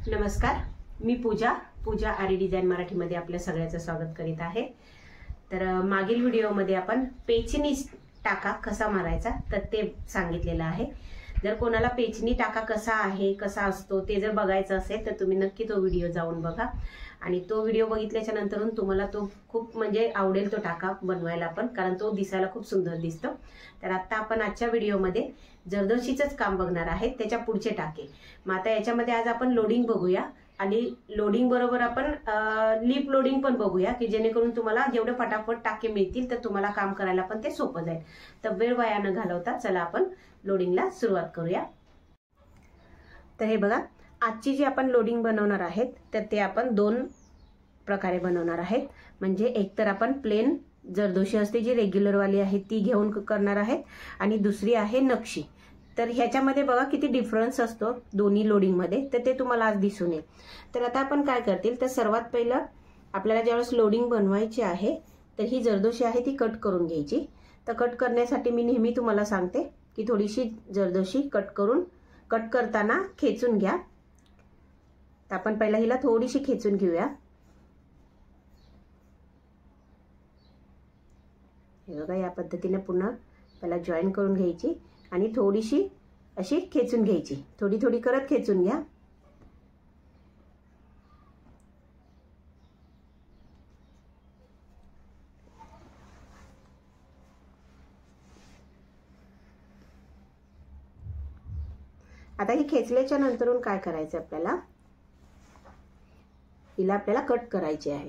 नमस्कार, मी पूजा आरी डिझाइन मराठीमध्ये आपल्या सगळ्यांचं स्वागत करीत आहे। तर मागील व्हिडिओमध्ये आपण पेचनी टाका कसा मारायचा तर ते सांगितलेलं आहे। जर कोणाला पेचनी टाका कसा आहे कसा असतो ते जर बघायचं असेल तर तुम्ही नक्की तो व्हिडिओ जाऊन बघा आणि तो व्हिडिओ बघितल्याच्या नंतर तुम्हाला तो खूप म्हणजे आवडेल तो टाका बनवायला पण, कारण तो दिसायला खूप सुंदर दिसतो। तर आता आपण आजच्या व्हिडिओमध्ये जरदोशीचंच काम बघणार आहे, त्याच्या पुढचे टाके। मग आता याच्यामध्ये आज आपण लोडिंग बघूया आणि लोडिंग बरोबर आपण लिप लोडिंग पण बघूया की जेणेकरून तुम्हाला जेवढे फटाफट टाके मिळतील तर तुम्हाला काम करायला पण ते सोपं जाईल। तर वेळ वाया न घालवता चला आपण लोडिंगला सुरुवात करूया। तर हे बघा, आजची जी आपण लोडिंग बनवणार आहेत तर ते आपण दोन प्रकारे बनवणार आहेत। म्हणजे एक तर आपण प्लेन जरदोशी असते जी रेग्युलर वाली आहे ती घेऊन करणार आहेत आणि दुसरी आहे नक्षी। तर ह्याच्यामध्ये बघा किती डिफरन्स असतो दोन्ही लोडिंग मध्ये, तर ते तुम्हाला आज दिसून येईल। तर आता आपण काय करतील तर सर्वात पहिलं आपल्याला ज्यावेळेस लोडिंग बनवायची आहे तर ही जरदोशी आहे ती कट करून घ्यायची। तर कट करण्यासाठी मी नेहमी तुम्हाला सांगते की थोडीशी जरदोशी कट करताना खेचून घ्या। तर आपण पहिला हिला थोडीशी खेचून घेऊया। हे बघा, या पद्धतीने पुन्हा पहिला जॉईन करून घ्यायची आणि थोडीशी अशी खेचून घ्यायची, थोडी थोडी करत खेचून घ्या। आता ही खेचल्याच्या नंतरून काय करायचं आपल्याला, हिला आपल्याला कट करायची आहे।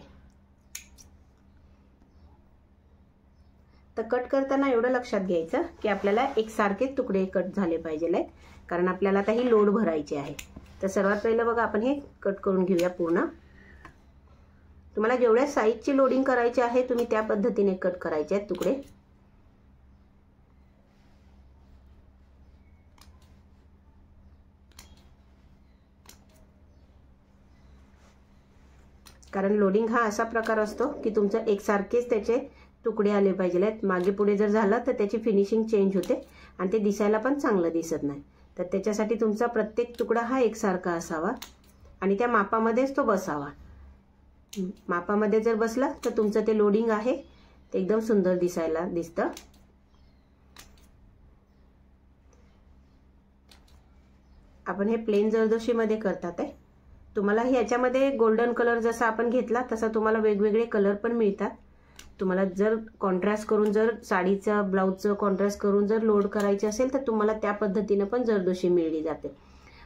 तर कट करताना एवढं लक्षात घ्यायचं की आपल्याला एकसारखे तुकडे कट झाले पाहिजे, कारण आपल्याला आता ही लोड भरायची आहे। तर सर्वात पहिलं बघा आपण हे कट करून घेऊया पूर्ण। तुम्हाला जेवढ्या साईजची लोडिंग करायची आहे तुम्ही त्या पद्धतीने कट करायचे आहेत तुकडे। कारण लोडिंग हा असा प्रकार असतो की तुमचं एकसारखेच त्याचे तुकडे आले पाहिजेत। मागे पुढे जर झालं तर त्याची फिनिशिंग चेंज होते आणि ते दिसायला पण चांगलं दिसत नाही। तर त्याच्यासाठी तुमचा प्रत्येक तुकडा हा एकसारखा असावा आणि त्या मापामध्येच तो बसावा। मापामध्ये जर बसला तर तुमचं ते लोडिंग आहे ते एकदम सुंदर दिसतं। आपण हे प्लेन जरदोशी मध्ये करतात आहे। तुम्हाला ह्याच्यामध्ये गोल्डन कलर जसा आपण घेतला तसा तुम्हाला वेगवेगळे कलर पण मिळतात। तुम्हाला जर कॉन्ट्रास्ट करून जर साडीचा ब्लाउजचं कॉन्ट्रास्ट करून जर लोड करायचे असेल तर तुम्हाला त्या पद्धतीने पण जरदोशी मिळली जाते।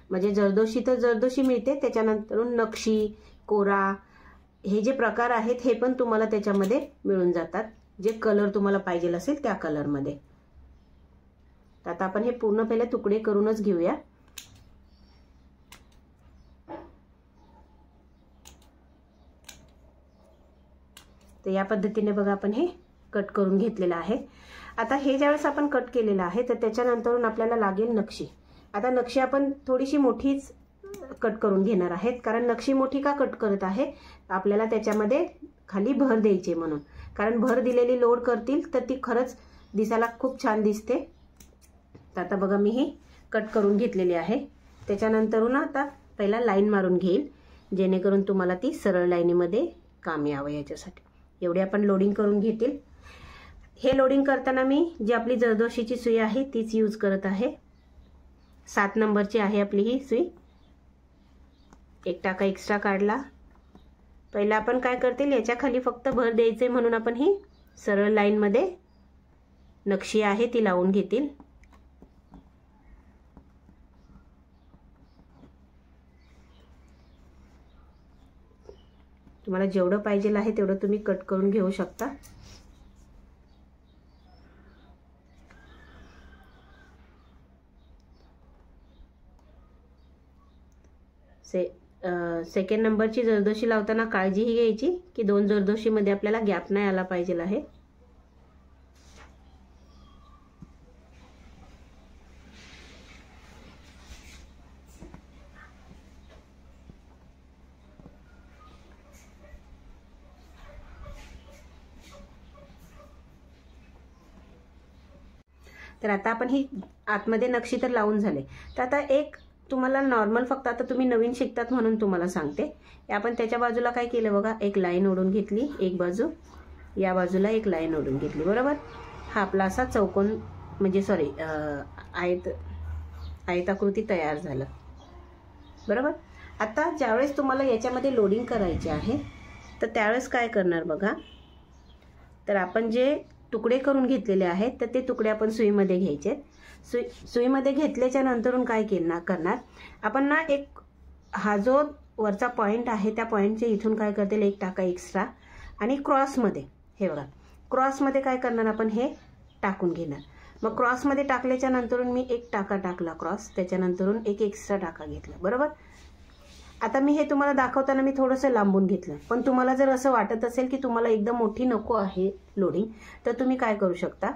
म्हणजे जरदोशी तर जरदोशी मिळते, त्याच्यानंतर नक्षी, कोरा हे जे प्रकार आहेत हे पण तुम्हाला त्याच्यामध्ये मिळून जातात, जे कलर तुम्हाला पाहिजे असेल त्या कलरमध्ये। आता आपण हे पूर्ण पहिले तुकडे करूनच घेऊया। तर या पद्धतीने बघा आपण हे कट करून घेतलेलं आहे। आता हे ज्यावेळेस आपण कट केलेलं आहे तर त्याच्यानंतर आपल्याला लागेल नक्षी। आता नक्षी आपण थोडीशी मोठीच कट करून घेणार आहेत, कारण नक्षी मोठी का कट करत आहे, आपल्याला त्याच्यामध्ये खाली भर द्यायची म्हणून। कारण भर दिलेली लोड करतील तर ती खरंच दिसायला खूप छान दिसते। तर आता बघा मी ही कट करून घेतलेली आहे। त्याच्यानंतर आता पहिला लाईन मारून घेईल जेणेकरून तुम्हाला ती सरळ लाईनीमध्ये काम यावं याच्यासाठी। एवढे आपण लोडिंग करून घेतील। हे लोडिंग करताना मी जी आपली जरदोशीची सुई आहे तीच यूज करत आहे। 7 नंबरची आहे आपली ही सुई। एक टाका एक्स्ट्रा काढला। पहिला आपण काय करतील याच्या खाली फक्त भर द्यायचे म्हणून आपण ही सरळ लाईन मध्ये नक्षी आहे ती लावून घेतील। तुम्हाला जेवढं पाहिजे आहे तेवढं तुम्ही कट करून घेऊ शकता। सेकंड नंबरची जरदोशी लावताना काळजी ही घ्यायची की दोन जरदोशी मध्ये आपल्याला गॅप नाही आला पाहिजे आहे। तर आता आपण ही आतमध्ये नक्षी तर लावून झाले। तर आता एक तुम्हाला नॉर्मल फक्त आता तुम्ही नवीन शिकतात म्हणून तुम्हाला सांगते. आपण त्याच्या बाजूला काय केलं बघा, एक लाईन ओढून घेतली एक बाजू, या बाजूला एक लाईन ओढून घेतली बरोबर. हा आपला असा चौकोन म्हणजे सॉरी आयताकृती तयार झालं बरोबर. आता ज्यावेळेस तुम्हाला याच्यामध्ये लोडिंग करायचे आहे तर त्यावेळेस काय करणार बघा, तर आपण जे तुकडे करून घेतलेले आहेत तर ते तुकडे आपण सुईमध्ये घ्यायचे. सुईमध्ये घेतल्याच्या नंतरून काय करणार आपण ना, एक हा जो वरचा पॉइंट आहे त्या पॉइंटच्या इथून काय करतील, एक टाका एक्स्ट्रा आणि क्रॉसमध्ये हे बघा, क्रॉसमध्ये काय करणार आपण हे टाकून घेणार. मग क्रॉसमध्ये टाकल्याच्या नंतरून मी एक टाका टाकला क्रॉस, त्याच्यानंतरून एक एक्स्ट्रा टाका घेतला बरोबर. आता मी हे तुम्हाला दाखवताना मी थोडंसं लांबून घेतलं, पण तुम्हाला जर असं वाटत असेल की तुम्हाला एकदम मोठी नको आहे लोडिंग, तर तुम्ही काय करू शकता,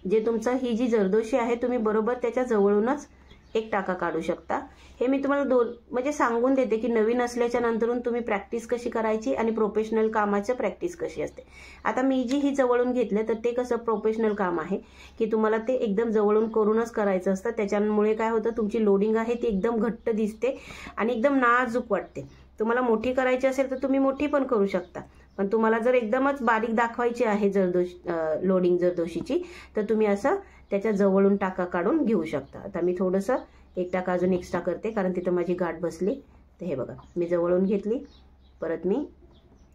जे तुमचं ही जी जरदोशी आहे तुम्ही बरोबर त्याच्या जवळूनच एक टाका काढू शकता. हे मी तुम्हाला म्हणजे सांगून देते की नवीन असल्याच्या नंतरून तुम्ही प्रॅक्टिस कशी करायची आणि प्रोफेशनल कामाचं प्रॅक्टिस कशी असते. आता मी जी ही जवळून घेतलं तर ते कसं प्रोफेशनल काम आहे की तुम्हाला ते एकदम जवळून करूनच करायचं असतं. त्याच्यामुळे काय होतं, तुमची लोडिंग आहे ती एकदम घट्ट दिसते आणि एकदम नाजूक वाटते. तुम्हाला मोठी करायची असेल तर तुम्ही मोठी पण करू शकता, पण तुम्हाला जर एकदमच बारीक दाखवायची आहे लोडिंग जरदोशीची तर तुम्ही असं त्याच्या जवळून टाका काढून घेऊ शकता. आता मी थोडंसं एक टाका अजून एक्स्ट्रा करते कारण तिथं माझी गाठ बसली. तर हे बघा, मी जवळून घेतली, परत मी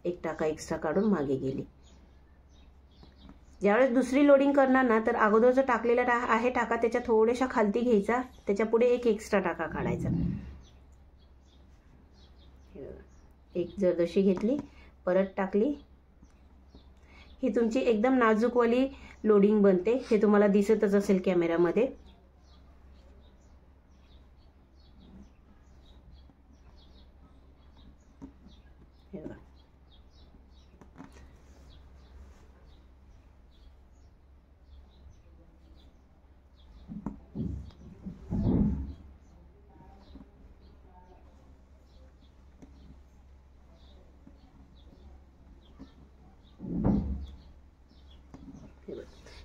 एक टाका एक्स्ट्रा काढून मागे गेली. ज्यावेळेस दुसरी लोडिंग करणार ना, तर अगोदर जो टाकलेला आहे टाका त्याच्या थोड्याशा खालती घ्यायचा, त्याच्या पुढे एक एक्स्ट्रा टाका काढायचा. एक जरदोशी घेतली, परत टाकली. ही तुमची एकदम नाजूकवाली लोडिंग बनते, हे तुम्हाला दिसतच असेल कॅमेरामध्ये.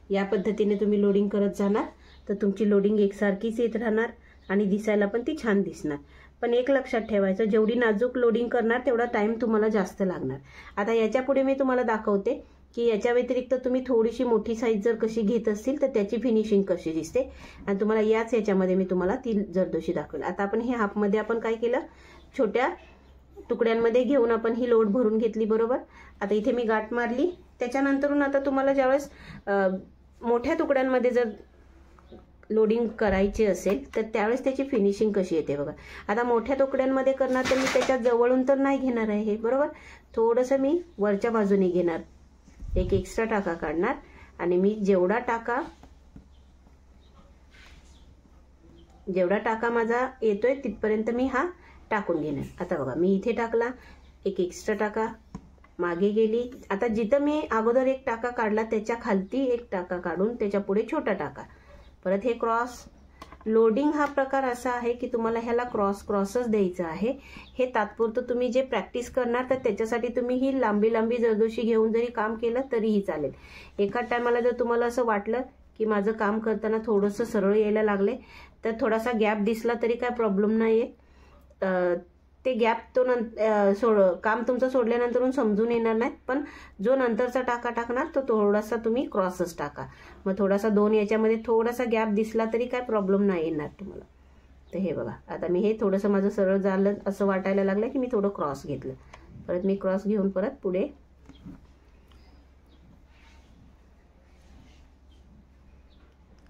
या पद्धतीने तुम्ही लोडिंग करत जाणार तर तुमची लोडिंग एकसारखीच येत राहणार आणि दिसायला पण ती छान दिसणार. पण एक लक्षात ठेवायचं, जेवढी नाजूक लोडिंग करणार तेवढा टाइम तुम्हाला जास्त लागणार. आता याच्या पुढे मी तुम्हाला दाखवते की याच्या व्यतिरिक्त तुम्ही थोडीशी मोठी साईज जर कशी घेत असतील तर त्याची फिनिशिंग कशी दिसते, आणि तुम्हाला याच्यामध्ये मी तुम्हाला ती जरदोशी दाखवेल. आता आपण हे हाफमध्ये आपण काय केलं, छोट्या तुकड्यांमध्ये घेऊन आपण ही लोड भरून घेतली बरोबर. आता इथे मी गाठ मारली, त्याच्यानंतरून आता तुम्हाला ज्यावेळेस मोठ्या तुकड्यांमध्ये जर लोडिंग करायची असेल तर त्यावेळेस त्याची फिनिशिंग कशी येते बघा. आता मोठ्या तुकड्यांमध्ये करणार तर मी त्याच्या जवळून तर नाही घेणार आहे बरोबर, थोडंसं मी वरच्या बाजूने घेणार, एक एक्स्ट्रा टाका काढणार आणि मी जेवढा टाका माझा येतोय तिथपर्यंत मी हा टाकून घेणार. आता बघा, मी इथे टाकला, एक एक्स्ट्रा टाका मागे गेली. आता जिथं मी अगोदर एक टाका काढला त्याच्या खालती एक टाका काढून त्याच्या पुढे छोटा टाका, परत हे क्रॉस. लोडिंग हा प्रकार असा आहे की तुम्हाला ह्याला क्रॉसच द्यायचं आहे. हे तात्पुरतं तुम्ही जे प्रॅक्टिस करणार तर त्याच्यासाठी तुम्ही ही लांबी जरदोशी घेऊन जरी काम केलं तरीही चालेल. एका टायमाला जर तुम्हाला असं वाटलं की माझं काम करताना थोडंसं सरळ यायला लागले तर थोडासा गॅप दिसला तरी काय प्रॉब्लेम नाही आहे. ते गॅप तो काम तुमचं सोडल्यानंतर समजून येणार नाही, पण जो नंतरचा टाका टाकणार तो थोडासा तुम्ही क्रॉसच टाका. मग थोडासा दोन याच्यामध्ये थोडासा गॅप दिसला तरी काय प्रॉब्लेम नाही येणार तुम्हाला. तर हे बघा, आता मी हे थोडंसं माझं सरळ झालं असं वाटायला लागलं की मी थोडं क्रॉस घेतलं, परत मी क्रॉस घेऊन परत पुढे.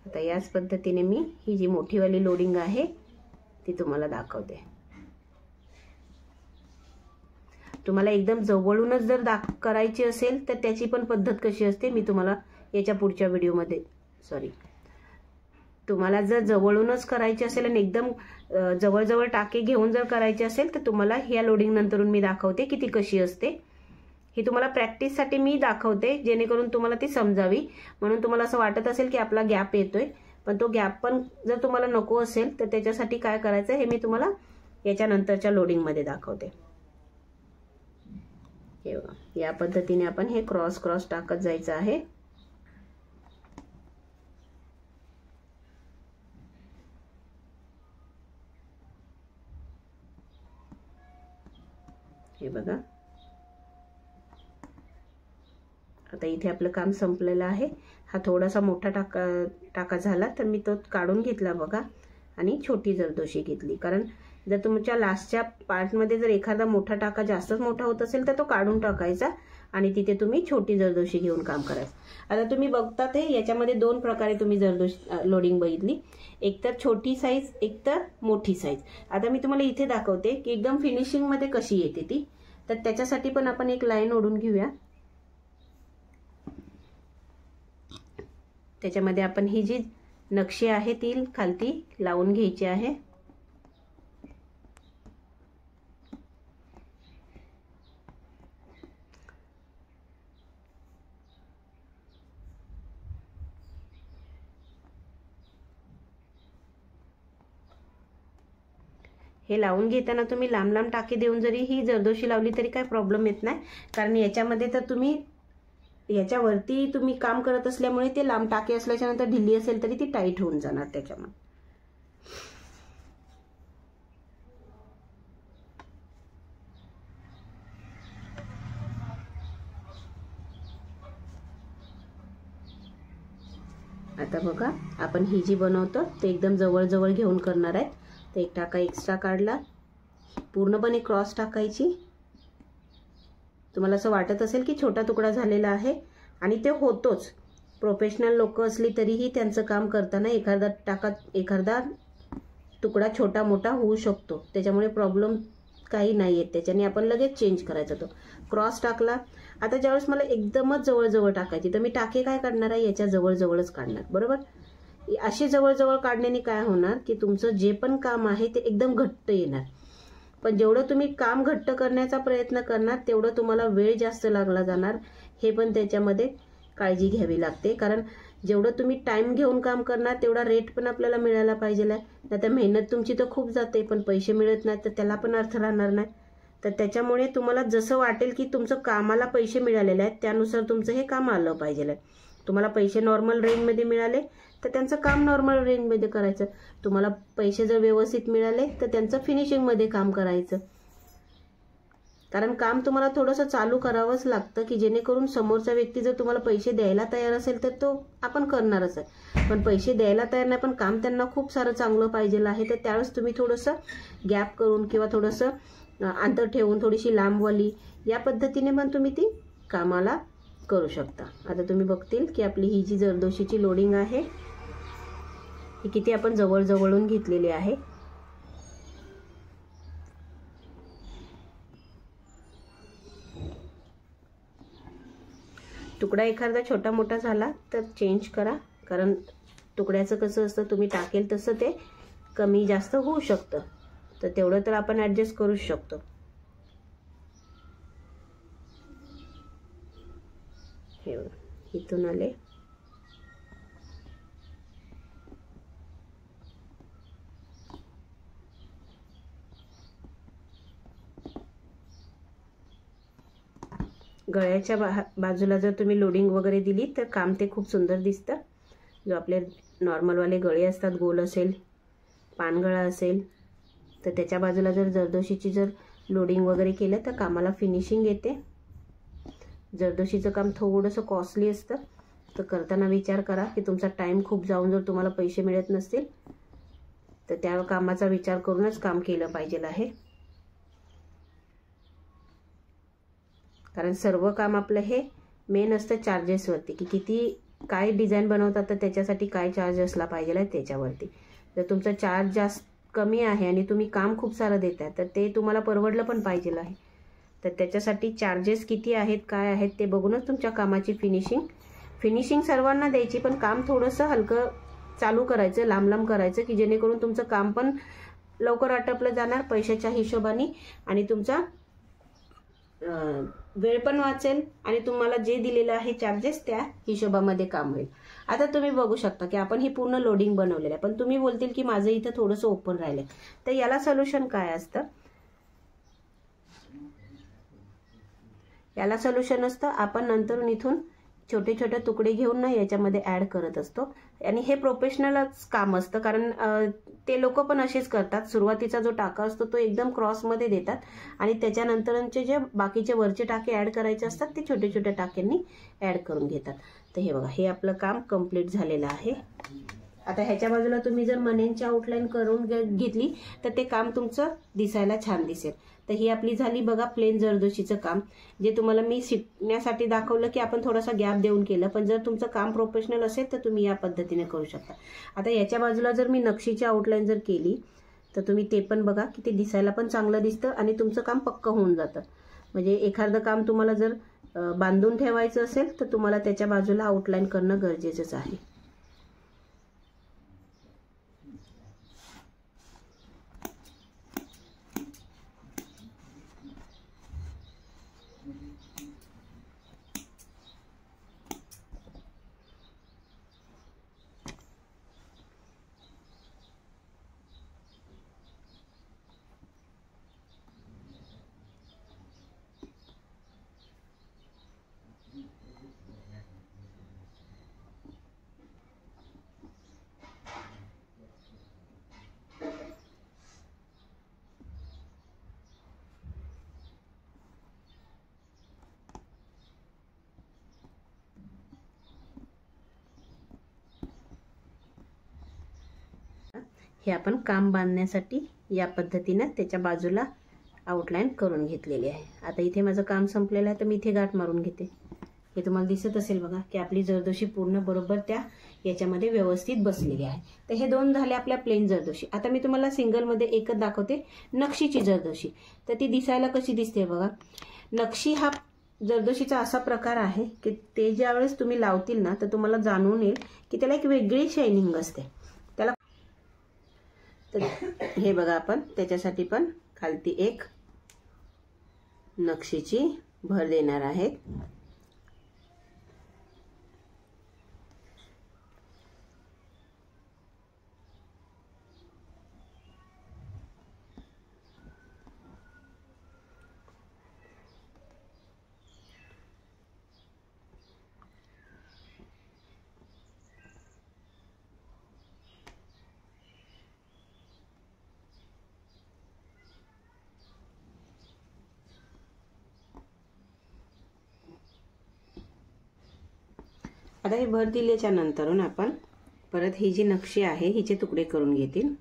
आता याच पद्धतीने मी ही जी मोठीवाली लोडिंग आहे ती तुम्हाला दाखवते. तुम्हाला एकदम जवळूनच जर करायची असेल तर त्याची पण पद्धत कशी असते मी तुम्हाला याच्या पुढच्या व्हिडिओमध्ये तुम्हाला जर जवळूनच करायची असेल आणि एकदम जवळ टाके घेऊन जर करायचे असेल तर तुम्हाला ह्या लोडिंग नंतरून मी दाखवते की ती कशी असते. ही तुम्हाला प्रॅक्टिससाठी मी दाखवते जेणेकरून तुम्हाला ती समजावी. म्हणून तुम्हाला असं वाटत असेल की आपला गॅप येतोय, पण तो गॅप पण जर तुम्हाला नको असेल तर त्याच्यासाठी काय करायचं हे मी तुम्हाला याच्या नंतरच्या लोडिंग मध्ये दाखवते. या पद्धतीने आपण हे क्रॉस टाकत जायचं आहे. हे बघा, आता इथे आपलं काम संपलेलं आहे. हा थोडासा मोठा टाका झाला तर मी तो काढून घेतला बघा आणि छोटी जरदोशी घेतली. कारण जर तुमच्या लास्टच्या पार्टमध्ये जर एखादा मोठा टाका जास्तच मोठा होत असेल तर तो काढून टाकायचा आणि तिथे तुम्ही छोटी जरदोशी घेऊन काम करायचं. आता तुम्ही बघतात हे याच्यामध्ये दोन प्रकारे तुम्ही जरदोशी लोडिंग बघितली, एक तर छोटी साईज, एक तर मोठी साईज. आता मी तुम्हाला इथे दाखवते की एकदम फिनिशिंग मध्ये कशी येते ती. तर त्याच्यासाठी पण आपण एक लाईन ओढून घेऊया. त्याच्यामध्ये आपण ही जी नक्षी आहे ती खालती लावून घ्यायची आहे. हे लावून घेताना तुम्ही लांब लांब टाके देऊन जरी ही जरदोशी लावली तरी काय प्रॉब्लेम येत नाही. कारण याच्यामध्ये तर तुम्ही याच्यावरती तुम्ही काम करत असल्यामुळे ते लांब टाके असल्याच्या नंतर ढिली असेल तरी ती टाईट होऊन जाणार त्याच्यामध्ये. आता बघा, आपण ही जी बनवतो ते एकदम जवळ जवळ घेऊन करणार आहेत. तर एक टाका एक्स्ट्रा काढला, पूर्णपणे क्रॉस टाकायची. तुम्हाला असं वाटत असेल की छोटा तुकडा झालेला आहे आणि ते होतोच. प्रोफेशनल लोक असली तरीही त्यांचं काम करताना एखादा तुकडा छोटा मोठा होऊ शकतो. त्याच्यामुळे प्रॉब्लेम काही नाही येत, त्याच्याने आपण लगेच चेंज करायचा. तो क्रॉस टाकला. आता ज्यावेळेस मला एकदमच जवळजवळ टाकायची तर मी टाके काय काढणार आहे, याच्या जवळजवळच काढणार. बरोबर, असे जवळजवळ काढण्याने काय होणार की तुमचं जे पण काम आहे ते एकदम घट्ट येणार. पण जेवढं तुम्ही काम घट्ट करण्याचा प्रयत्न करणार तेवढं तुम्हाला वेळ जास्त लागला जाणार. हे पण त्याच्यामध्ये काळजी घ्यावी लागते. कारण जेवढं तुम्ही टाइम घेऊन काम करणार तेवढा रेट पण आपल्याला मिळायला पाहिजे. नाही तर मेहनत तुमची तर खूप जाते पण पैसे मिळत नाही तर त्याला पण अर्थ राहणार नाही. तर त्याच्यामुळे तुम्हाला जसं वाटेल की तुमचं कामाला पैसे मिळालेले आहेत त्यानुसार तुमचं हे काम आलं पाहिजे. तुम्हाला पैसे नॉर्मल रेंजमध्ये मिळाले तर त्यांचं काम नॉर्मल रेंजमध्ये करायचं. तुम्हाला पैसे जर व्यवस्थित मिळाले तर त्यांचं फिनिशिंगमध्ये काम करायचं. कारण काम तुम्हाला थोडंसं चालू करावंच लागतं की जेणेकरून समोरचा व्यक्ती जर तुम्हाला पैसे द्यायला तयार असेल तर तो आपण करणारच आहे. पण पैसे द्यायला तयार नाही पण काम त्यांना खूप सारं चांगलं पाहिजे आहे तर त्यावेळेस तुम्ही थोडंसं गॅप करून किंवा थोडंसं अंतर ठेवून थोडीशी लांबवाली या पद्धतीने पण तुम्ही ती कामाला करू शकता. आता तुम्ही बघतील की आपली ही जी जरदोशीची लोडिंग आहे ही किती आपण जवळ जवळून घेतलेली आहे. तुकडा एखादा छोटा मोठा झाला तर चेंज करा. कारण तुकड्याचं कसं असतं तुम्ही टाकेल तसं ते कमी जास्त होऊ शकतं. तर तेवढं तर आपण ॲडजस्ट करू शकतो. हे इथून आले. गळ्याच्या बाजूला जर तुम्ही लोडिंग वगैरे दिली तर काम ते खूप सुंदर दिसतं. जो आपले नॉर्मलवाले गळे असतात, गोल असेल, पानगळा असेल तर त्याच्या बाजूला जर जरदोशीची जर लोडिंग वगैरे केलं तर कामाला फिनिशिंग येते. जरदोशीचं काम थोडंसं कॉस्टली असतं तर करताना विचार करा की तुमचा टाइम खूप जाऊन जर तुम्हाला पैसे मिळत नसतील तर त्या कामाचा विचार करूनच काम केलं पाहिजे आहे. कारण सर्व काम आपलं हे मेन असतं चार्जेसवरती की किती काय डिझाईन बनवतात तर त्याच्यासाठी काय चार्ज असला पाहिजे आहे त्याच्यावरती. जर तुमचा चार्ज जास्त कमी आहे आणि तुम्ही काम खूप सारं देताय तर ते तुम्हाला परवडलं पण पाहिजे आहे. तर त्याच्यासाठी चार्जेस किती आहेत काय आहेत ते बघूनच तुमच्या कामाची फिनिशिंग सर्वांना द्यायची. पण काम थोडंसं हलकं चालू करायचं, लांब लांब करायचं की जेणेकरून तुमचं काम पण लवकर आटपलं जाणार पैशाच्या हिशोबाने आणि तुमचा वेळ पण वाचेल आणि तुम्हाला जे दिलेलं आहे चार्जेस त्या हिशोबामध्ये काम होईल. आता तुम्ही बघू शकता की आपण ही पूर्ण लोडिंग बनवलेलं आहे पण तुम्ही बोलतील की माझं इथं थोडंसं ओपन राहिलंय. तर याला सोल्युशन काय असतं? याला सोल्युशन असतं आपण नंतर इथून छोटे छोटे तुकडे घेऊन ना याच्यामध्ये ऍड करत असतो आणि हे प्रोफेशनलच काम असतं, कारण ते लोक पण असेच करतात. सुरुवातीचा जो टाका असतो तो एकदम क्रॉसमध्ये देतात आणि त्याच्यानंतरचे जे बाकीचे वरचे टाके ऍड करायचे असतात ते छोटे छोटे टाक्यांनी ऍड करून घेतात. तर हे बघा, हे आपलं काम कम्प्लीट झालेलं आहे. आता ह्याच्या बाजूला तुम्ही जर मण्यांची आउटलाईन करून घेतली तर ते काम तुमचं दिसायला छान दिसेल. तर ही आपली झाली बघा प्लेन जरदोशीचं काम, जे तुम्हाला मी शिकण्यासाठी दाखवलं की आपण थोडासा गॅप देऊन केलं. पण जर तुमचं काम प्रोफेशनल असेल तर तुम्ही या पद्धतीने करू शकता. आता याच्या बाजूला जर मी नक्षीची आउटलाईन जर केली तर तुम्ही ते पण बघा की ते दिसायला पण चांगलं दिसतं आणि तुमचं काम पक्क होऊन जातं. म्हणजे एखादं काम तुम्हाला जर बांधून ठेवायचं असेल तर तुम्हाला त्याच्या बाजूला आउटलाईन करणं गरजेचंच आहे. हे आपण काम बांधण्यासाठी या पद्धतीने त्याच्या बाजूला आउटलाईन करून घेतलेली आहे. आता इथे माझं काम संपलेलं आहे तर मी इथे गाठ मारून घेते. हे तुम्हाला दिसत असेल बघा की आपली जरदोशी पूर्ण बरोबर त्या याच्यामध्ये व्यवस्थित बसलेली आहे. तर हे दोन झाले आपल्या प्लेन जरदोशी. आता मी तुम्हाला सिंगल मध्ये एकच दाखवते, नक्षीची जरदोशी. तर ती दिसायला कशी दिसते बघा. नक्षी हा जरदोशीचा असा प्रकार आहे की ते ज्यावेळेस तुम्ही लावतील ना तर तुम्हाला जाणवून येईल की त्याला एक वेगळी शायनिंग असते त्याला. तर हे बघा, आपण त्याच्यासाठी पण खालती एक नक्षीची भर देणार आहे. आता हे भर दिल्याच्या नंतरून आपण परत ही जी नक्षी आहे हिचे तुकडे करून घेतील.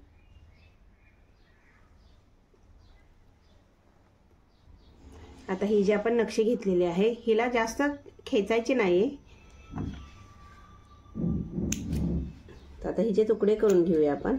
आता ही जी आपण नक्षी घेतलेली आहे हिला जास्त खेचायची नाहीये. तर आता हिचे तुकडे करून घेऊया आपण.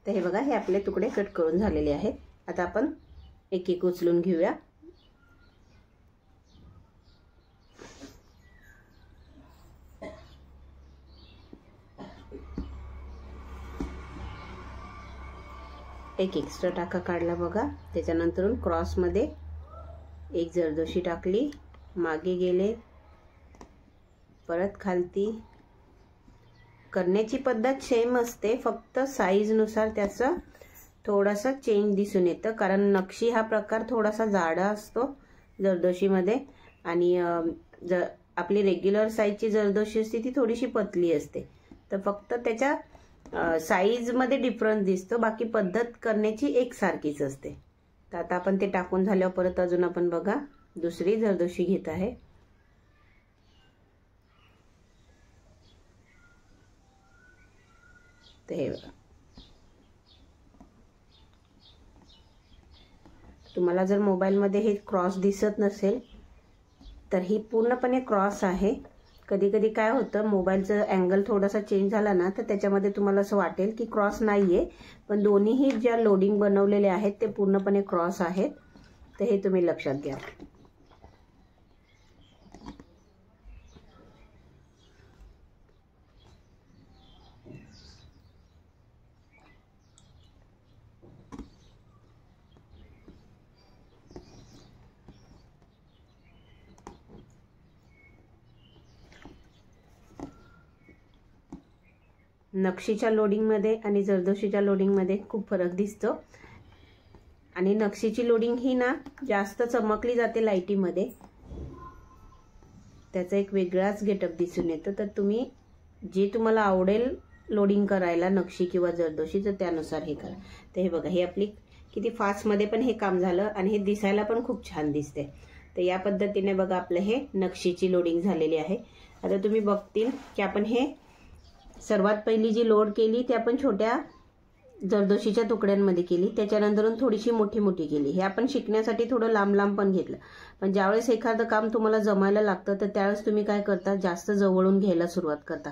तर हे बघा, हे आपले तुकडे कट करून झालेले आहेत. आता आपण एक एक उचलून घेऊया. एक एक्स्ट्रा टाका काढला बघा. त्याच्यानंतर क्रॉस मध्ये एक जरदोशी टाकली, मागे गेले, परत खालती. करण्याची पद्धत सेम असते, फक्त साईज नुसार त्याचं थोडासा चेंज दिसून येतं. कारण नक्षी हा प्रकार थोडासा जाडा असतो जरदोशीमध्ये आणि आपली रेग्युलर साईजची जरदोशी असते ती थोडीशी पतली असते. तर फक्त त्याच्या साईज मध्ये डिफरन्स दिसतो, बाकी पद्धत करण्याची एकसारखीच असते. तर आता आपण ते टाकून झाल्यावर परत अजून आपण बघा दुसरी जरदोशी घेत आहे. तर हे बघा, तुम्हाला जर मोबाईलमध्ये हे क्रॉस दिसत नसेल तर ही पूर्णपणे क्रॉस आहे. कधी कधी काय होतं, मोबाईलचं अँगल थोडासा चेंज झाला ना तर त्याच्यामध्ये तुम्हाला असं वाटेल की क्रॉस नाहीये, पण दोन्हीही ज्या लोडिंग बनवलेले आहेत ते पूर्णपणे क्रॉस आहेत. तर हे तुम्ही लक्षात घ्या. नक्षीच्या लोडिंगमध्ये आणि जरदोशीच्या लोडिंगमध्ये खूप फरक दिसतो. आणि नक्षीची लोडिंग ही ना जास्त चमकली जाते लाईटीमध्ये, त्याचा एक वेगळाच गेटअप दिसून येतो. तर तुम्ही जे तुम्हाला आवडेल लोडिंग करायला नक्षी किंवा जरदोशी तर त्यानुसार हे करा. तर हे बघा, हे आपली किती फास्टमध्ये पण हे काम झालं आणि हे दिसायला पण खूप छान दिसते. तर या पद्धतीने बघा आपलं हे नक्षीची लोडिंग झालेली आहे. आता तुम्ही बघतील की आपण हे सर्वात पहिली जी लोड केली ती आपण छोट्या जरदोशीच्या तुकड्यांमध्ये केली, त्याच्यानंतर थोडीशी मोठी मोठी केली. हे आपण शिकण्यासाठी थोडं लांब लांब पण घेतलं. पण ज्यावेळेस एखादं काम तुम्हाला जमायला लागतं तर त्यावेळेस तुम्ही काय करता, जास्त जवळून घ्यायला सुरुवात करता.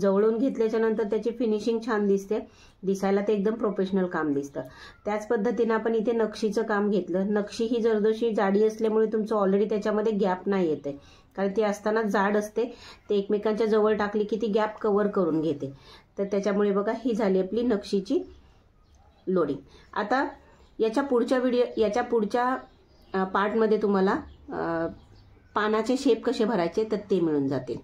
जवळून घेतल्याच्या नंतर त्याची फिनिशिंग छान दिसते, दिसायला ते एकदम प्रोफेशनल काम दिसतं. त्याच पद्धतीने आपण इथे नक्षीचं काम घेतलं. नक्षी ही जरदोशी जाडी असल्यामुळे तुमचं ऑलरेडी त्याच्यामध्ये गॅप नाही येते, कारण ती असताना जाड असते. ते एकमेकांच्या जवळ टाकली की ती गॅप कव्हर करून घेते. तर त्याच्यामुळे बघा ही झाली आपली नक्षीची लोडिंग. आता याच्या पुढच्या पार्टमध्ये तुम्हाला पानाचे शेप कसे भरायचे तर ते मिळून जातील.